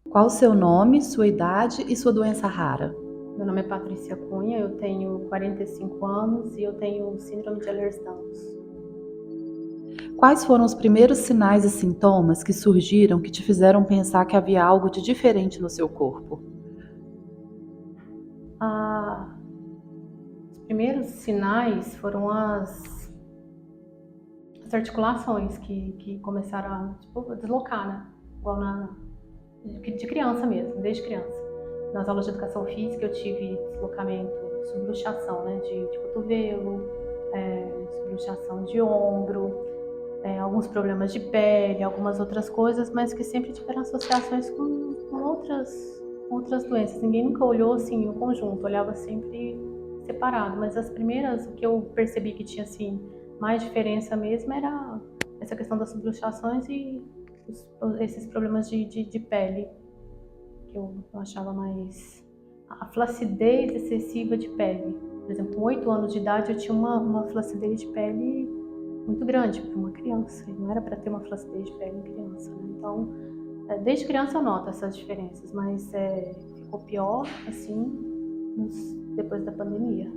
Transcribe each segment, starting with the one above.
Qual o seu nome, sua idade e sua doença rara? Meu nome é Patrícia Cunha, eu tenho 45 anos e eu tenho síndrome de Ehlers-Danlos. Quais foram os primeiros sinais e sintomas que surgiram que te fizeram pensar que havia algo de diferente no seu corpo? Ah, os primeiros sinais foram as articulações que começaram a deslocar, né? Igual de criança mesmo, desde criança. Nas aulas de educação física eu tive deslocamento, subluxação, né? De cotovelo, subluxação de ombro, alguns problemas de pele, algumas outras coisas, mas que sempre tiveram associações com outras doenças. Ninguém nunca olhou assim o conjunto, olhava sempre separado, mas as primeiras, o que eu percebi que tinha assim mais diferença mesmo era essa questão das subluxações e esses problemas de pele, que eu achava mais a flacidez excessiva de pele. Por exemplo, com 8 anos de idade eu tinha uma flacidez de pele muito grande para uma criança, e não era para ter uma flacidez de pele em criança, né? Então, desde criança eu noto essas diferenças, mas ficou pior, assim, depois da pandemia.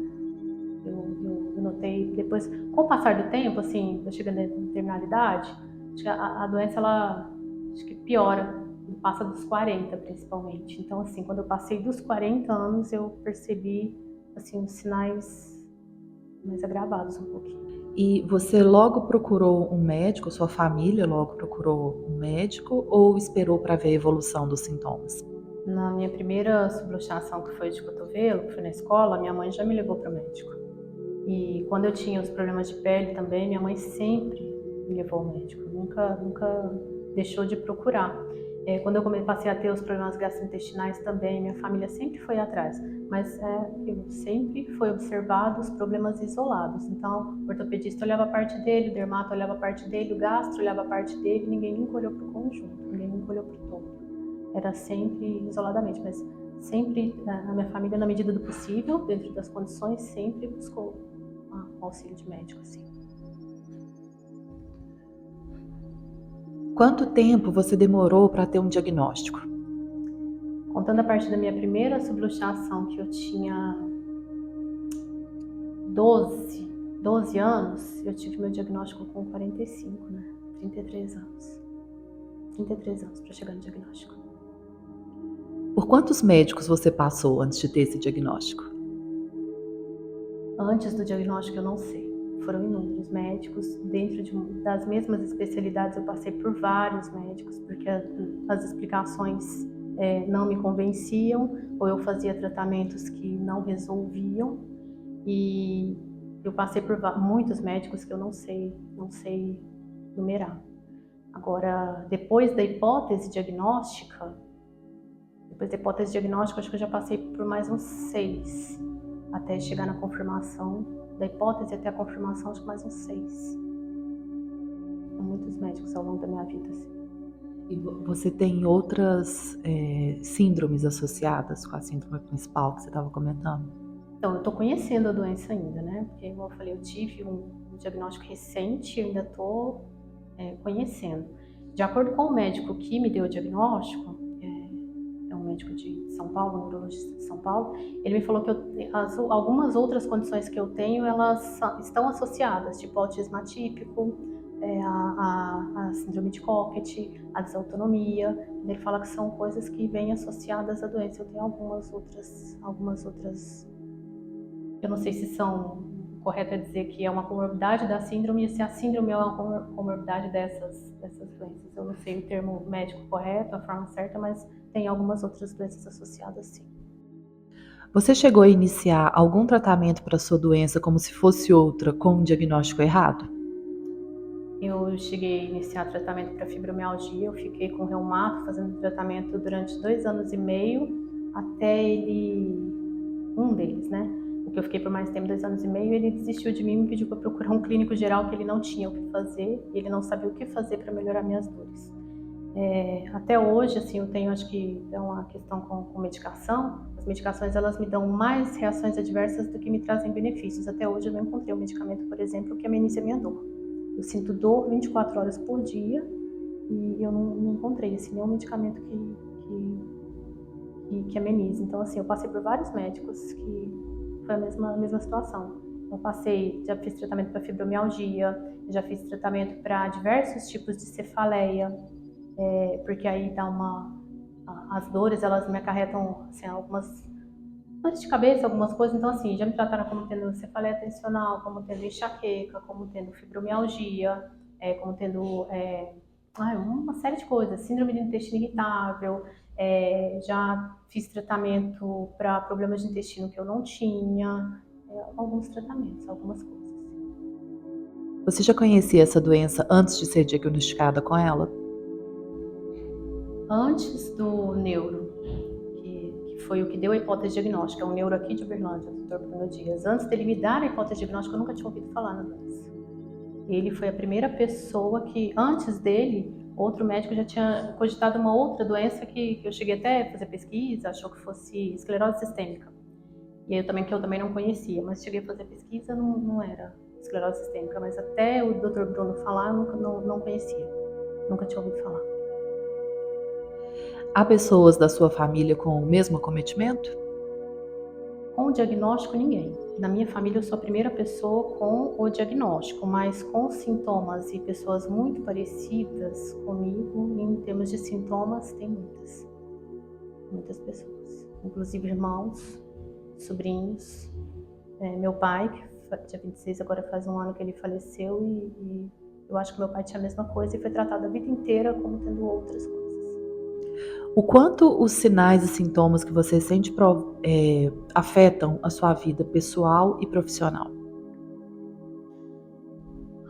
Eu notei depois, com o passar do tempo, assim, eu chegando a determinada idade, acho que a doença, ela, acho que piora, passa dos 40 principalmente. Então, assim, quando eu passei dos 40 anos, eu percebi, assim, os sinais mais agravados um pouquinho. E você logo procurou um médico, sua família logo procurou um médico ou esperou para ver a evolução dos sintomas? Na minha primeira subluxação, que foi de cotovelo, que foi na escola, minha mãe já me levou para o médico. E quando eu tinha os problemas de pele também, minha mãe sempre me levou ao médico, nunca deixou de procurar. Quando eu passei a ter os problemas gastrointestinais também, minha família sempre foi atrás, mas sempre foi observado os problemas isolados. Então, o ortopedista olhava a parte dele, o dermato olhava a parte dele, o gastro olhava a parte dele, ninguém nunca olhou para o conjunto, ninguém nunca olhou para o todo. Era sempre isoladamente, mas sempre a minha família, na medida do possível, dentro das condições, sempre buscou o auxílio de médico, assim. Quanto tempo você demorou para ter um diagnóstico? Contando a partir da minha primeira subluxação, que eu tinha 12 anos, eu tive meu diagnóstico com 45, né? 33 anos. 33 anos para chegar no diagnóstico. Por quantos médicos você passou antes de ter esse diagnóstico? Antes do diagnóstico, eu não sei. Foram inúmeros médicos. Dentro das mesmas especialidades, eu passei por vários médicos, porque as explicações não me convenciam, ou eu fazia tratamentos que não resolviam. E eu passei por muitos médicos que eu não sei numerar. Agora, depois da hipótese diagnóstica, acho que eu já passei por mais uns 6, até chegar na confirmação. Da hipótese até a confirmação, acho que mais uns 6. São muitos médicos ao longo da minha vida, assim. E você tem outras síndromes associadas com a síndrome principal que você estava comentando? Então, eu estou conhecendo a doença ainda, né? Porque, como eu falei, eu tive um diagnóstico recente e eu ainda estou conhecendo. De acordo com o médico que me deu o diagnóstico, é um médico de São Paulo, um neurologista de São Paulo, ele me falou que algumas outras condições que eu tenho, elas estão associadas, tipo autismo atípico, a síndrome de Cockett, a desautonomia. Ele fala que são coisas que vêm associadas à doença. Eu tenho algumas outras, eu não sei se são, correto é dizer que é uma comorbidade da síndrome, e se a síndrome é uma comorbidade dessas doenças. Eu não sei o termo médico correto, a forma certa, mas tem algumas outras doenças associadas, sim. Você chegou a iniciar algum tratamento para sua doença como se fosse outra com um diagnóstico errado? Eu cheguei a iniciar tratamento para fibromialgia, eu fiquei com reumato fazendo tratamento durante 2 anos e meio, até um deles, né? O que eu fiquei por mais tempo, 2 anos e meio, ele desistiu de mim e me pediu para procurar um clínico geral, que ele não tinha o que fazer, ele não sabia o que fazer para melhorar minhas dores. Até hoje, assim, eu tenho, acho que é uma questão com medicação. As medicações, elas me dão mais reações adversas do que me trazem benefícios. Até hoje eu não encontrei um medicamento, por exemplo, que amenize a minha dor. Eu sinto dor 24 horas por dia e eu não encontrei, assim, nenhum medicamento que amenize. Então, assim, eu passei por vários médicos que foi a mesma situação. Já fiz tratamento para fibromialgia, já fiz tratamento para diversos tipos de cefaleia, porque aí as dores, elas me acarretam, assim, algumas dores de cabeça, algumas coisas. Então, assim, já me trataram como tendo cefaleia tensional, como tendo enxaqueca, como tendo fibromialgia, como tendo uma série de coisas, síndrome de intestino irritável, já fiz tratamento para problemas de intestino que eu não tinha, alguns tratamentos, algumas coisas. Você já conhecia essa doença antes de ser diagnosticada com ela? Antes do neuro, que foi o que deu a hipótese diagnóstica, é um neuro aqui de Uberlândia, o Dr. Bruno Dias. Antes dele me dar a hipótese diagnóstica, eu nunca tinha ouvido falar na doença. Ele foi a primeira pessoa que, antes dele, outro médico já tinha cogitado uma outra doença que eu cheguei até a fazer pesquisa, achou que fosse esclerose sistêmica. E aí que eu também não conhecia, mas cheguei a fazer pesquisa, não era esclerose sistêmica, mas até o Dr. Bruno falar, eu não conhecia, nunca tinha ouvido falar. Há pessoas da sua família com o mesmo acometimento? Com o diagnóstico, ninguém. Na minha família, eu sou a primeira pessoa com o diagnóstico, mas com sintomas e pessoas muito parecidas comigo, em termos de sintomas, tem muitas pessoas. Inclusive irmãos, sobrinhos. Meu pai, que dia 26 agora faz um ano que ele faleceu, e eu acho que meu pai tinha a mesma coisa e foi tratado a vida inteira como tendo outras coisas. O quanto os sinais e sintomas que você sente afetam a sua vida pessoal e profissional?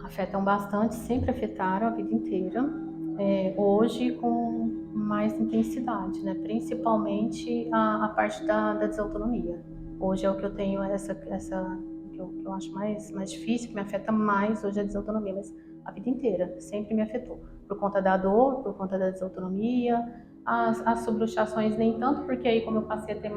Afetam bastante, sempre afetaram a vida inteira. Hoje com mais intensidade, né? Principalmente a parte da desautonomia. Hoje é o que eu tenho que eu acho mais difícil, que me afeta mais hoje é a desautonomia, mas a vida inteira sempre me afetou. Por conta da dor, por conta da desautonomia, as subluxações nem tanto, porque aí como eu passei a ter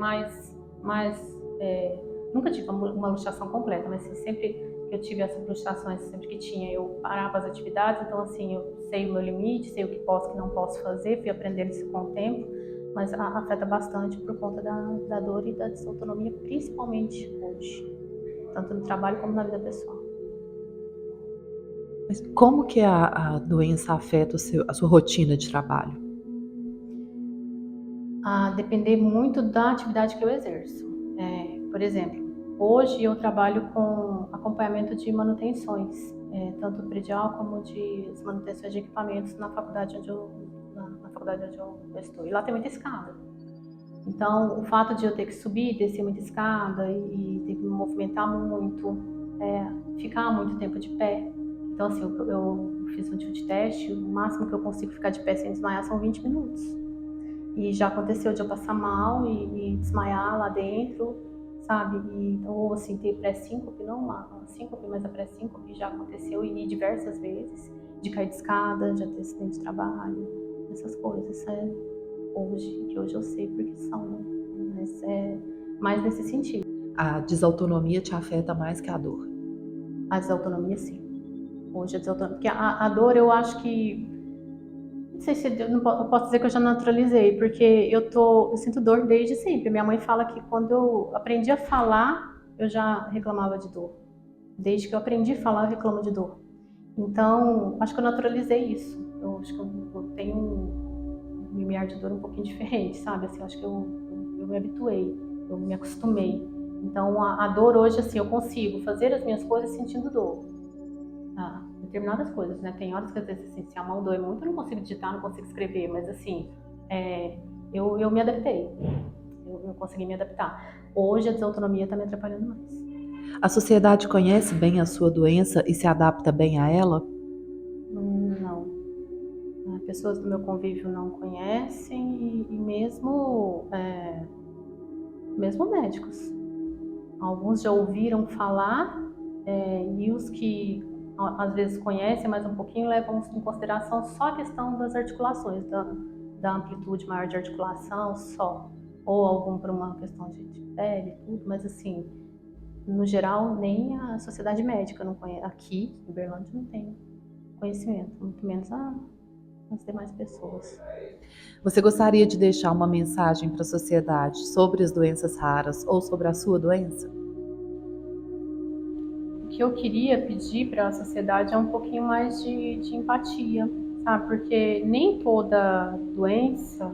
nunca tive uma luxação completa, mas assim, sempre que eu tive essas frustrações, sempre que tinha, eu parava as atividades. Então, assim, eu sei o meu limite, sei o que posso e o que não posso fazer, fui aprendendo isso com o tempo, mas afeta bastante por conta da dor e da desautonomia, principalmente hoje, tanto no trabalho como na vida pessoal. Mas como que a doença afeta a sua rotina de trabalho? A depender muito da atividade que eu exerço. Por exemplo, hoje eu trabalho com acompanhamento de manutenções, tanto predial como de manutenções de equipamentos na faculdade na faculdade onde eu estou. E lá tem muita escada. Então, o fato de eu ter que subir, descer muita escada e ter que me movimentar muito, ficar muito tempo de pé. Então, assim, eu fiz um tipo de teste, o máximo que eu consigo ficar de pé sem desmaiar são 20 minutos. E já aconteceu de eu passar mal e desmaiar lá dentro, sabe? Ou assim, ter pré-síncope, não lá, síncope, mas a pré-síncope já aconteceu e diversas vezes, de cair de escada, de ter acidente de trabalho, essas coisas, que hoje eu sei porque são, né? Mas é mais nesse sentido. A desautonomia te afeta mais que a dor? A desautonomia, sim. Hoje a desautonomia, porque a dor eu acho que não sei se eu posso dizer que eu já naturalizei, porque eu sinto dor desde sempre. Minha mãe fala que quando eu aprendi a falar, eu já reclamava de dor. Desde que eu aprendi a falar, eu reclamo de dor. Então, acho que eu naturalizei isso. Eu acho que eu tenho um limiar de dor um pouquinho diferente, sabe? Assim, acho que eu me habituei, eu me acostumei. Então, a dor hoje, assim, eu consigo fazer as minhas coisas sentindo dor. Determinadas coisas, né? Tem horas que às vezes assim, se a mão dói muito, eu não consigo digitar, não consigo escrever, mas assim, eu me adaptei, eu consegui me adaptar. Hoje a desautonomia está me atrapalhando mais. A sociedade conhece bem a sua doença e se adapta bem a ela? Não. Pessoas do meu convívio não conhecem e mesmo médicos. Alguns já ouviram falar, e os que às vezes conhecem mais um pouquinho levam em consideração só a questão das articulações, da amplitude maior de articulação só, ou algum por uma questão de pele e tudo, mas assim, no geral, nem a sociedade médica não conhece. Aqui, em Uberlândia, não tem conhecimento, muito menos as demais pessoas. Você gostaria de deixar uma mensagem para a sociedade sobre as doenças raras ou sobre a sua doença? O que eu queria pedir para a sociedade é um pouquinho mais de empatia, sabe? Porque nem toda doença,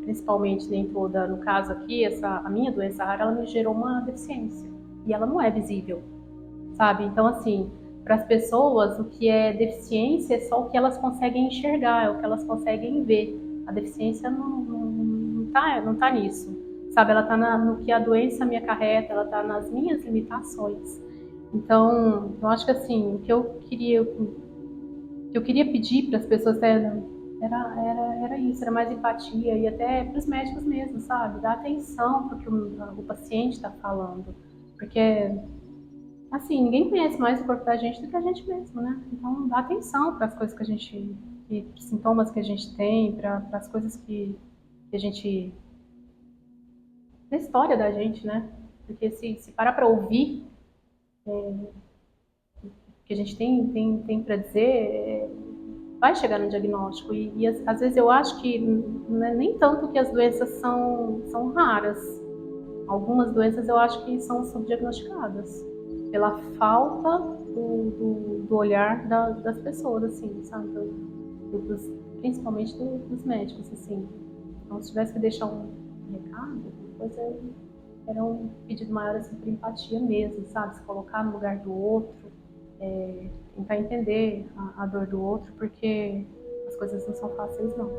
principalmente nem toda, no caso aqui, a minha doença rara, ela me gerou uma deficiência. E ela não é visível, sabe? Então, assim, para as pessoas, o que é deficiência é só o que elas conseguem enxergar, é o que elas conseguem ver. A deficiência não tá nisso, sabe? Ela tá no que a doença me acarreta, ela tá nas minhas limitações. Então, eu acho que assim, o que eu queria pedir para as pessoas era isso, era mais empatia e até para os médicos mesmo, sabe? Dar atenção para o que o paciente está falando, porque assim, ninguém conhece mais o corpo da gente do que a gente mesmo, né? Então, dá atenção para as coisas que a gente, sintomas que a gente tem, para as coisas que a gente, da história da gente, né? Porque se parar para ouvir o que a gente tem para dizer, vai chegar no diagnóstico. E às vezes eu acho que não é nem tanto que as doenças são raras. Algumas doenças eu acho que são subdiagnosticadas pela falta do olhar das pessoas, assim, sabe? Principalmente dos médicos, assim. Então, se tivesse que deixar um recado, coisa era um pedido maior assim, por empatia mesmo, sabe? Se colocar no lugar do outro, tentar entender a dor do outro, porque as coisas não são fáceis, não.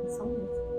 Não são mesmo.